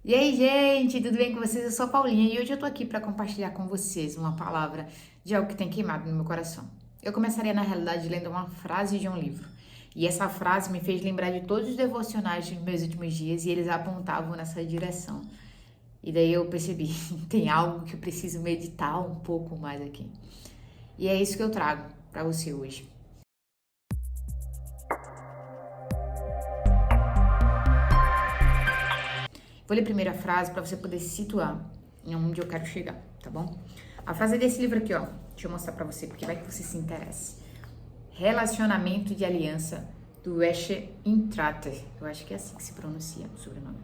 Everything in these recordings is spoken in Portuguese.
E aí, gente, tudo bem com vocês? Eu sou a Paulinha e hoje eu tô aqui para compartilhar com vocês uma palavra de algo que tem queimado no meu coração. Eu começaria, na realidade, lendo uma frase de um livro. E essa frase me fez lembrar de todos os devocionais dos meus últimos dias e eles apontavam nessa direção. E daí eu percebi, tem algo que eu preciso meditar um pouco mais aqui. E é isso que eu trago para você hoje. Vou ler primeiro a frase para você poder se situar em onde eu quero chegar, tá bom? A frase é desse livro aqui, ó. Deixa eu mostrar para você, porque vai que você se interesse. Relacionamento de Aliança, do Eshe Intrater. Eu acho que é assim que se pronuncia o sobrenome.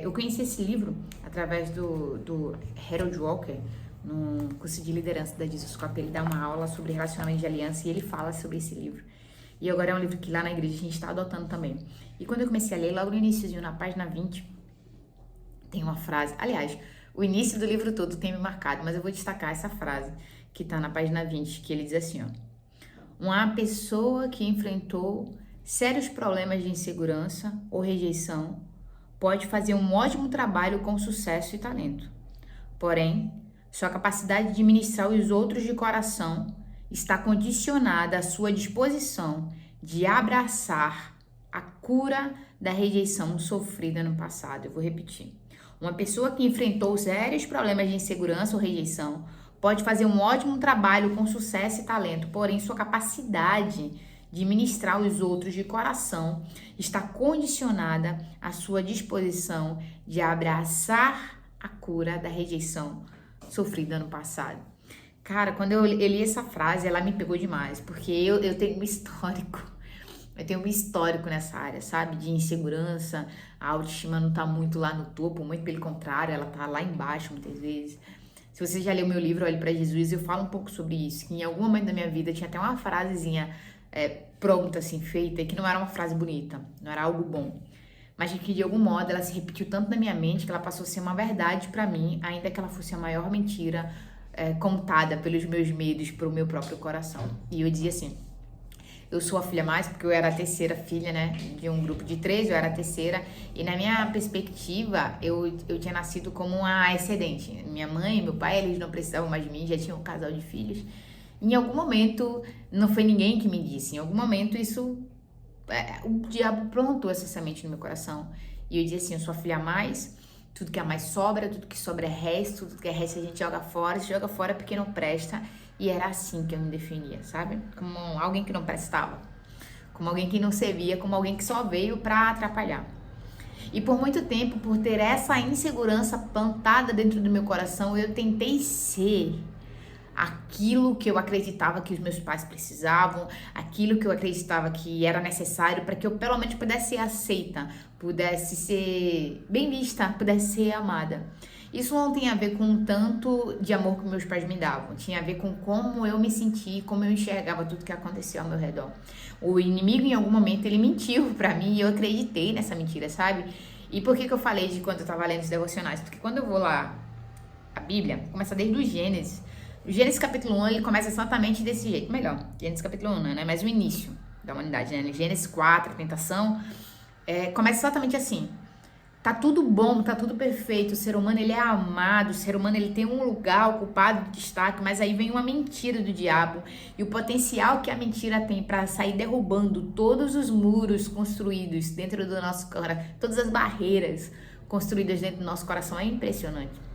Eu conheci esse livro através do Harold Walker, num curso de liderança da Jesus Cop. Ele dá uma aula sobre relacionamento de aliança e ele fala sobre esse livro. E agora é um livro que lá na igreja a gente está adotando também. E quando eu comecei a ler, logo no iníciozinho, na página 20, tem uma frase, aliás, o início do livro todo tem me marcado, mas eu vou destacar essa frase que tá na página 20, que ele diz assim, ó. Uma pessoa que enfrentou sérios problemas de insegurança ou rejeição pode fazer um ótimo trabalho com sucesso e talento. Porém, sua capacidade de ministrar os outros de coração está condicionada à sua disposição de abraçar a cura da rejeição sofrida no passado. Eu vou repetir. Uma pessoa que enfrentou sérios problemas de insegurança ou rejeição pode fazer um ótimo trabalho com sucesso e talento, porém sua capacidade de ministrar os outros de coração está condicionada à sua disposição de abraçar a cura da rejeição sofrida no passado. Cara, quando eu li essa frase, ela me pegou demais, porque eu tenho um histórico. Eu tenho um histórico nessa área, sabe? De insegurança, a autoestima não tá muito lá no topo, muito pelo contrário, ela tá lá embaixo muitas vezes. Se você já leu meu livro, Olhe para Jesus, eu falo um pouco sobre isso, que em algum momento da minha vida tinha até uma frasezinha pronta, assim, feita, e que não era uma frase bonita, não era algo bom. Mas que de algum modo ela se repetiu tanto na minha mente que ela passou a ser uma verdade pra mim, ainda que ela fosse a maior mentira contada pelos meus medos pro meu próprio coração. E eu dizia assim, eu sou a filha mais, porque eu era a terceira filha, né, de um grupo de 3, eu era a terceira, e na minha perspectiva, eu tinha nascido como uma excedente. Minha mãe e meu pai, eles não precisavam mais de mim, já tinham um casal de filhos. Em algum momento, não foi ninguém que me disse, em algum momento isso, o diabo plantou essa semente no meu coração. E eu dizia assim, eu sou a filha a mais, tudo que é mais sobra, tudo que sobra é resto, tudo que é resto a gente joga fora, se joga fora porque não presta. E era assim que eu me definia, sabe? Como alguém que não prestava, como alguém que não servia, como alguém que só veio pra atrapalhar. E por muito tempo, por ter essa insegurança plantada dentro do meu coração, eu tentei ser aquilo que eu acreditava que os meus pais precisavam, aquilo que eu acreditava que era necessário para que eu pelo menos pudesse ser aceita, pudesse ser bem vista, pudesse ser amada. Isso não tem a ver com o tanto de amor que meus pais me davam, tinha a ver com como eu me sentia, como eu enxergava tudo que acontecia ao meu redor. O inimigo em algum momento ele mentiu para mim e eu acreditei nessa mentira, sabe? E por que eu falei de quando eu tava lendo os devocionais? Porque quando eu vou lá, a Bíblia começa desde o Gênesis. O Gênesis capítulo 1, ele começa exatamente desse jeito. Melhor, Gênesis capítulo 1, né? Mas o início da humanidade, né? Gênesis 4, a tentação, começa exatamente assim. Tá tudo bom, tá tudo perfeito. O ser humano, ele é amado. O ser humano, ele tem um lugar ocupado de destaque. Mas aí vem uma mentira do diabo. E o potencial que a mentira tem para sair derrubando todos os muros construídos dentro do nosso coração, todas as barreiras construídas dentro do nosso coração é impressionante.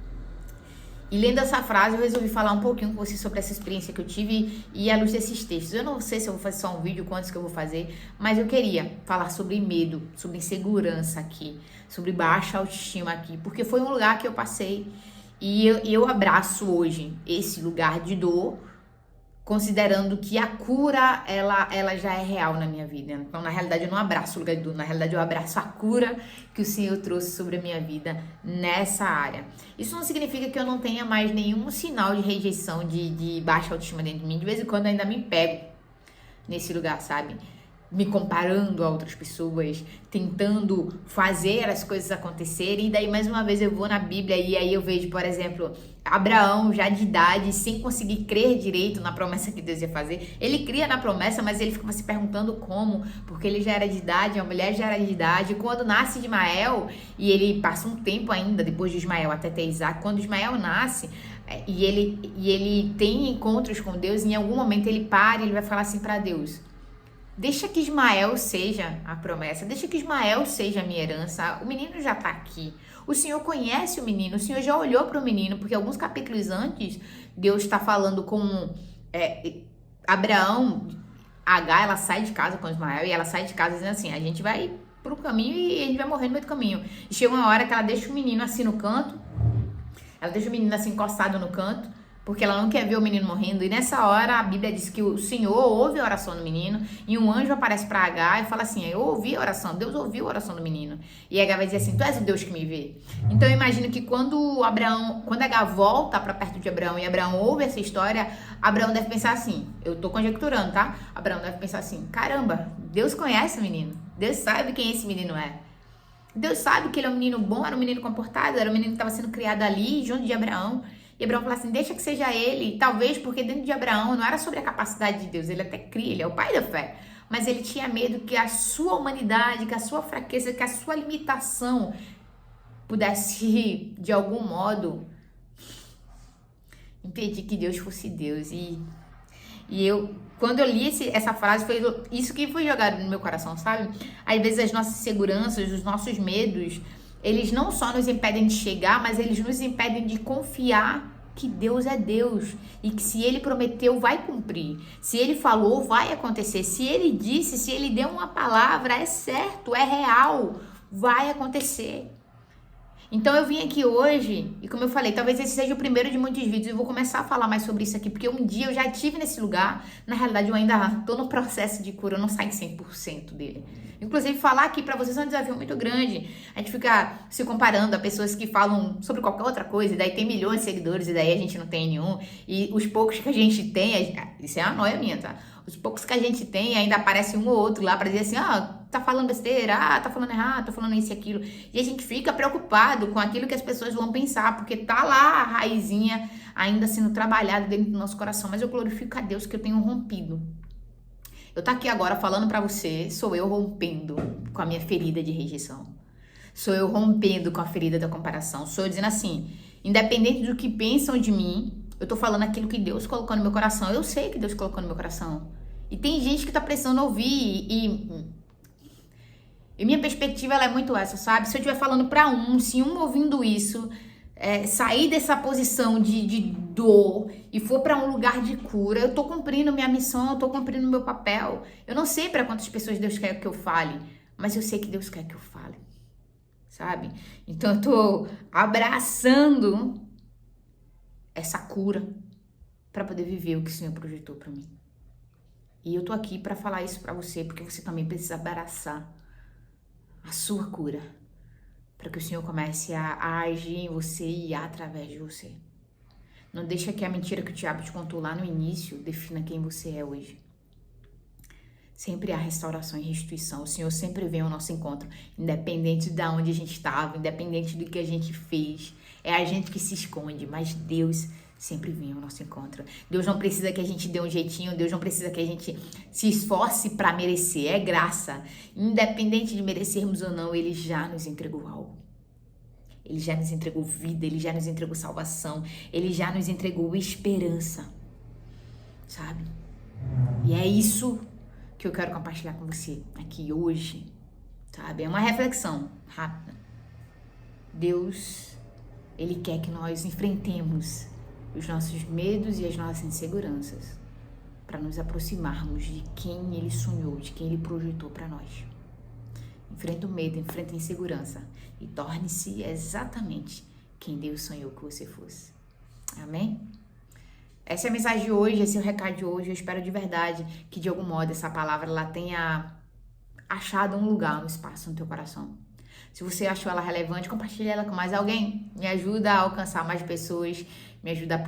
E lendo essa frase, eu resolvi falar um pouquinho com você sobre essa experiência que eu tive e à luz desses textos. Eu não sei se eu vou fazer só um vídeo, quantos que eu vou fazer, mas eu queria falar sobre medo, sobre insegurança aqui, sobre baixa autoestima aqui, porque foi um lugar que eu passei e eu abraço hoje esse lugar de dor, considerando que a cura, ela já é real na minha vida. Então, na realidade, eu não abraço o lugar de dor, na realidade, eu abraço a cura que o Senhor trouxe sobre a minha vida nessa área. Isso não significa que eu não tenha mais nenhum sinal de rejeição, de baixa autoestima dentro de mim. De vez em quando, eu ainda me pego nesse lugar, sabe? me comparando a outras pessoas, tentando fazer as coisas acontecerem. E daí, mais uma vez, eu vou na Bíblia e aí eu vejo, por exemplo, Abraão, já de idade, sem conseguir crer direito na promessa que Deus ia fazer. Ele cria na promessa, mas ele ficava se perguntando como, porque ele já era de idade, a mulher já era de idade. Quando nasce Ismael, e ele passa um tempo ainda, depois de Ismael até ter Isaac, quando Ismael nasce, e ele tem encontros com Deus, em algum momento ele para e ele vai falar assim para Deus: deixa que Ismael seja a promessa, deixa que Ismael seja a minha herança, o menino já tá aqui, o Senhor conhece o menino, o Senhor já olhou para o menino, porque alguns capítulos antes, Deus está falando com Abraão, Agar, ela sai de casa com Ismael, e ela sai de casa dizendo assim: a gente vai pro caminho e a gente vai morrer no meio do caminho. E chega uma hora que ela deixa o menino assim no canto, ela deixa o menino assim encostado no canto, porque ela não quer ver o menino morrendo. E nessa hora a Bíblia diz que o Senhor ouve a oração do menino, e um anjo aparece para Agar e fala assim: eu ouvi a oração, Deus ouviu a oração do menino. E Agar vai dizer assim: tu és o Deus que me vê. Então eu imagino que quando Agar volta para perto de Abraão e Abraão ouve essa história, Abraão deve pensar assim, eu tô conjecturando, tá? Abraão deve pensar assim: caramba, Deus conhece o menino, Deus sabe quem esse menino é. Deus sabe que ele é um menino bom, era um menino comportado, era um menino que estava sendo criado ali, junto de Abraão. E Abraão fala assim: deixa que seja ele. Talvez porque dentro de Abraão não era sobre a capacidade de Deus, ele até cria, ele é o pai da fé. Mas ele tinha medo que a sua humanidade, que a sua fraqueza, que a sua limitação pudesse, de algum modo, impedir que Deus fosse Deus. E eu, quando eu li essa frase, foi isso que foi jogado no meu coração, sabe? Às vezes as nossas inseguranças, os nossos medos, eles não só nos impedem de chegar, mas eles nos impedem de confiar que Deus é Deus e que se Ele prometeu, vai cumprir. Se Ele falou, vai acontecer. Se Ele disse, se Ele deu uma palavra, é certo, é real, vai acontecer. Então eu vim aqui hoje, e como eu falei, talvez esse seja o primeiro de muitos vídeos, eu vou começar a falar mais sobre isso aqui, porque um dia eu já estive nesse lugar, na realidade eu ainda estou no processo de cura, eu não saio 100% dele. Inclusive falar aqui pra vocês é um desafio muito grande, a gente fica se comparando a pessoas que falam sobre qualquer outra coisa, e daí tem milhões de seguidores, e daí a gente não tem nenhum, e os poucos que a gente tem, isso é uma noia minha, tá? Os poucos que a gente tem, ainda aparece um ou outro lá pra dizer assim: tá falando besteira, tá falando errado, tá falando isso e aquilo. E a gente fica preocupado com aquilo que as pessoas vão pensar, porque tá lá a raizinha ainda sendo trabalhada dentro do nosso coração. Mas eu glorifico a Deus que eu tenho rompido. Eu tô aqui agora falando pra você, sou eu rompendo com a minha ferida de rejeição. Sou eu rompendo com a ferida da comparação. Sou eu dizendo assim: independente do que pensam de mim, eu tô falando aquilo que Deus colocou no meu coração. Eu sei que Deus colocou no meu coração. E tem gente que tá precisando ouvir. E minha perspectiva, ela é muito essa, sabe? Se eu estiver falando pra se um ouvindo isso, sair dessa posição de dor e for pra um lugar de cura, eu tô cumprindo minha missão, eu tô cumprindo meu papel. Eu não sei pra quantas pessoas Deus quer que eu fale, mas eu sei que Deus quer que eu fale, sabe? Então eu tô abraçando essa cura para poder viver o que o Senhor projetou para mim. E eu tô aqui para falar isso para você, porque você também precisa abraçar a sua cura, para que o Senhor comece a agir em você e através de você. Não deixa que a mentira que o diabo te contou lá no início defina quem você é hoje. Sempre há restauração e restituição. O Senhor sempre vem ao nosso encontro, independente de onde a gente estava, independente do que a gente fez. É a gente que se esconde, mas Deus sempre vem ao nosso encontro. Deus não precisa que a gente dê um jeitinho, Deus não precisa que a gente se esforce para merecer, é graça. Independente de merecermos ou não, Ele já nos entregou algo. Ele já nos entregou vida, Ele já nos entregou salvação, Ele já nos entregou esperança, sabe? E é isso que eu quero compartilhar com você aqui hoje, sabe? É uma reflexão rápida. Deus, Ele quer que nós enfrentemos os nossos medos e as nossas inseguranças para nos aproximarmos de quem Ele sonhou, de quem Ele projetou para nós. Enfrenta o medo, enfrenta a insegurança e torne-se exatamente quem Deus sonhou que você fosse. Amém? Essa é a mensagem de hoje, esse é o recado de hoje. Eu espero de verdade que de algum modo essa palavra ela tenha achado um lugar, um espaço no teu coração. Se você achou ela relevante, compartilhe ela com mais alguém. Me ajuda a alcançar mais pessoas, me ajuda a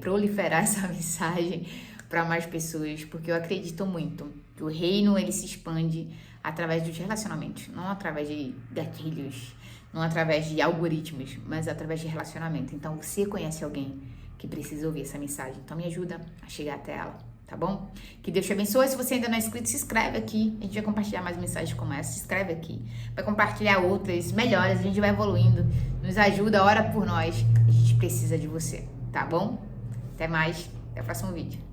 proliferar essa mensagem para mais pessoas, porque eu acredito muito Que o reino, ele se expande através dos relacionamentos, não através de gatilhos, não através de algoritmos, mas através de relacionamento. Então, você conhece alguém que precisa ouvir essa mensagem. Então, me ajuda a chegar até ela, tá bom? Que Deus te abençoe. Se você ainda não é inscrito, se inscreve aqui. A gente vai compartilhar mais mensagens como essa. Se inscreve aqui. Vai compartilhar outras melhores. A gente vai evoluindo. Nos ajuda, ora por nós. A gente precisa de você, tá bom? Até mais. Até o próximo vídeo.